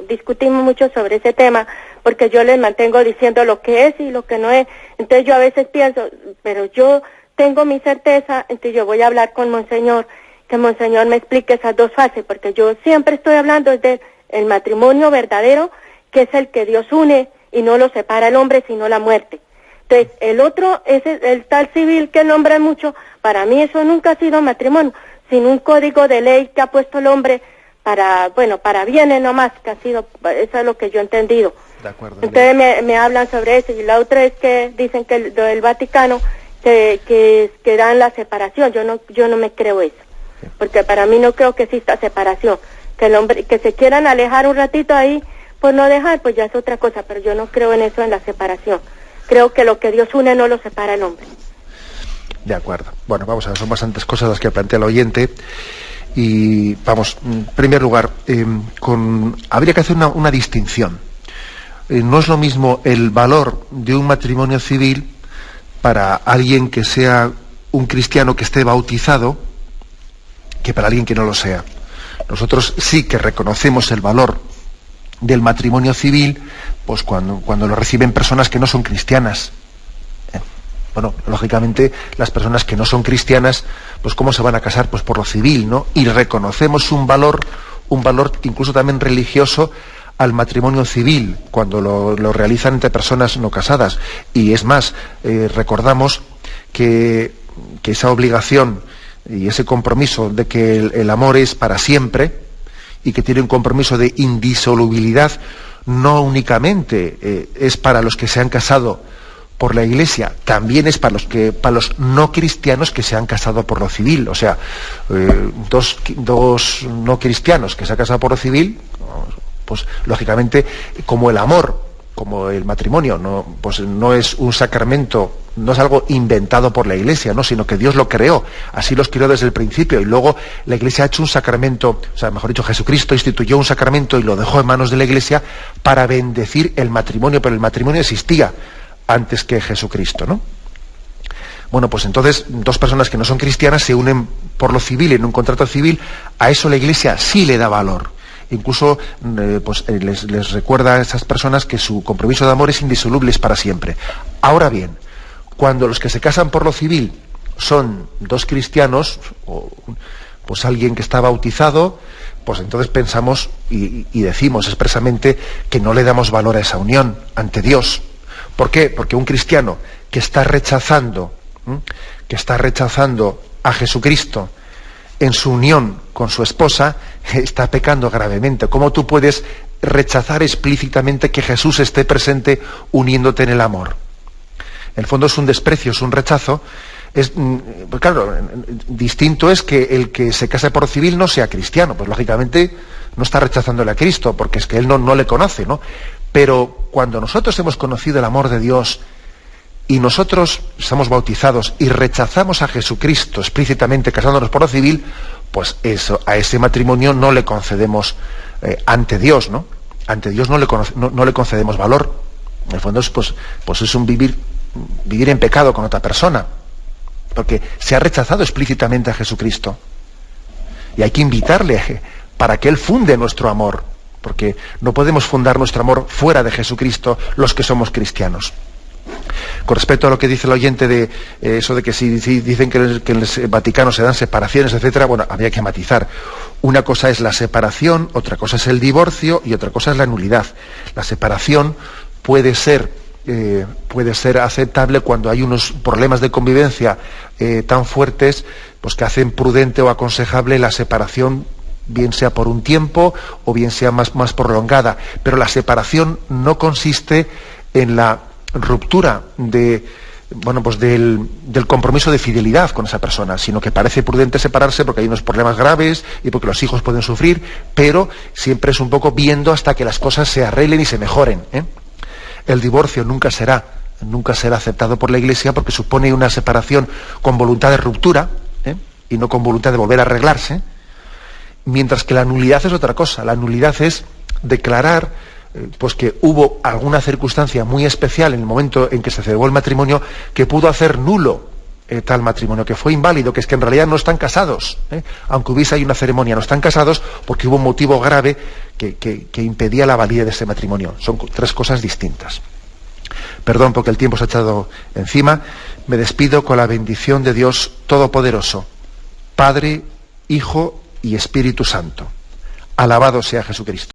discutimos mucho sobre ese tema, porque yo les mantengo diciendo lo que es y lo que no es. Entonces yo a veces pienso, pero yo tengo mi certeza, entonces yo voy a hablar con Monseñor, que Monseñor me explique esas dos fases, porque yo siempre estoy hablando del matrimonio verdadero, que es el que Dios une y no lo separa el hombre, sino la muerte. Entonces, el otro es el tal civil que nombra mucho. Para mí eso nunca ha sido matrimonio, sino un código de ley que ha puesto el hombre para bienes nomás, que ha sido, eso es lo que yo he entendido. De acuerdo. Entonces me hablan sobre eso, y la otra es que dicen que el Vaticano que dan la separación. Yo no me creo eso, porque para mí no creo que exista separación. Que el hombre, que se quieran alejar un ratito ahí, pues no dejar, pues ya es otra cosa, pero yo no creo en eso, en la separación. Creo que lo que Dios une no lo separa el hombre. De acuerdo. Bueno, vamos a ver, son bastantes cosas las que plantea el oyente. Y vamos, en primer lugar, habría que hacer una distinción. No es lo mismo el valor de un matrimonio civil para alguien que sea un cristiano que esté bautizado que para alguien que no lo sea. Nosotros sí que reconocemos el valor del matrimonio civil, pues cuando lo reciben personas que no son cristianas. Bueno, lógicamente las personas que no son cristianas, pues ¿cómo se van a casar? Pues por lo civil, ¿no? Y reconocemos un valor incluso también religioso al matrimonio civil, cuando lo realizan entre personas no casadas. Y es más, recordamos que esa obligación y ese compromiso de que el amor es para siempre y que tiene un compromiso de indisolubilidad, no únicamente es para los que se han casado por la Iglesia, también es para los no cristianos que se han casado por lo civil. O sea, dos no cristianos que se han casado por lo civil, pues lógicamente, como el amor, como el matrimonio, pues no es un sacramento, no es algo inventado por la Iglesia, ¿no? Sino que Dios lo creó, así los creó desde el principio, y luego la Iglesia ha hecho un sacramento, o sea, mejor dicho, Jesucristo instituyó un sacramento y lo dejó en manos de la Iglesia para bendecir el matrimonio, pero el matrimonio existía antes que Jesucristo, ¿no? Bueno, pues entonces dos personas que no son cristianas se unen por lo civil en un contrato civil. A eso la Iglesia sí le da valor. Incluso les recuerda a esas personas que su compromiso de amor es indisoluble, es para siempre. Ahora bien, cuando los que se casan por lo civil son dos cristianos, o pues alguien que está bautizado, pues entonces pensamos y decimos expresamente que no le damos valor a esa unión ante Dios. ¿Por qué? Porque un cristiano que está rechazando a Jesucristo en su unión con su esposa, está pecando gravemente. ¿Cómo tú puedes rechazar explícitamente que Jesús esté presente uniéndote en el amor? En el fondo es un desprecio, es un rechazo. Pues claro, distinto es que el que se case por civil no sea cristiano, pues lógicamente no está rechazándole a Cristo, porque es que él no le conoce, ¿no? Pero cuando nosotros hemos conocido el amor de Dios y nosotros estamos bautizados y rechazamos a Jesucristo explícitamente casándonos por lo civil, pues eso, a ese matrimonio no le concedemos ante Dios, ¿no? Ante Dios no le concedemos valor. En el fondo es, pues es un vivir en pecado con otra persona, porque se ha rechazado explícitamente a Jesucristo. Y hay que invitarle para que Él funde nuestro amor, porque no podemos fundar nuestro amor fuera de Jesucristo los que somos cristianos. Con respecto a lo que dice el oyente de eso de que si dicen que en el Vaticano se dan separaciones, etcétera, bueno, habría que matizar. Una cosa es la separación, otra cosa es el divorcio y otra cosa es la nulidad. La separación puede ser aceptable cuando hay unos problemas de convivencia tan fuertes, pues que hacen prudente o aconsejable la separación, bien sea por un tiempo o bien sea más prolongada. Pero la separación no consiste en la ruptura del compromiso de fidelidad con esa persona, sino que parece prudente separarse porque hay unos problemas graves y porque los hijos pueden sufrir, pero siempre es un poco viendo hasta que las cosas se arreglen y se mejoren, ¿eh? El divorcio nunca será aceptado por la Iglesia porque supone una separación con voluntad de ruptura, ¿eh? Y no con voluntad de volver a arreglarse, mientras que la nulidad es otra cosa. La nulidad es declarar pues que hubo alguna circunstancia muy especial en el momento en que se celebró el matrimonio que pudo hacer nulo tal matrimonio, que fue inválido, que es que en realidad no están casados, aunque hubiese ahí una ceremonia, no están casados porque hubo un motivo grave que impedía la validez de ese matrimonio. Son tres cosas distintas. Perdón porque el tiempo se ha echado encima. Me despido con la bendición de Dios Todopoderoso, Padre, Hijo y Espíritu Santo. Alabado sea Jesucristo.